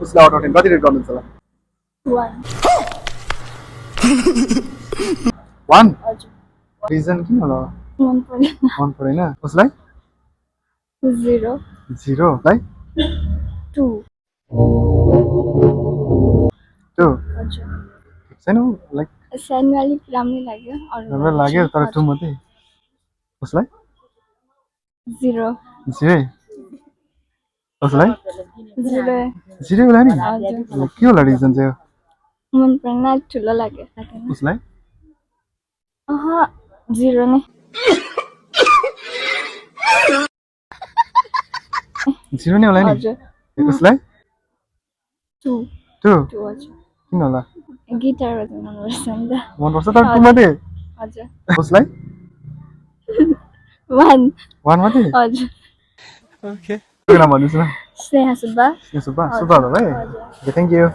उसलाई out of 10 कति rate गर्नुहुन्छ होला? 1 हजुर रिजन किन होला? मन परेन मन परेन उसलाई? 0 0 लाई 2 2 हजुर छैन लाइक सानो अलिक राम्रै लाग्यो राम्रो लाग्यो तर 2 मात्रै उसलाई 0 0 उसलाई 0 0 होला नि हजुर के होला रिजन चाहिँ मन परेन ठुलो लाग्यो लाग्दैन उसलाई 0 नै 0 नै होला नि हजुर उसलाई 2 2 हजुर किन होला? गिटार बजाउन मनपर्छ नि त मन पर्छ तर 2 मात्रै हजुर उसलाई 1 मात्रै हजुर ओके नाम भन्नुहोस् न स्नेहा सुब्बा सुब्बा होला है ओके थ्याङ्क यू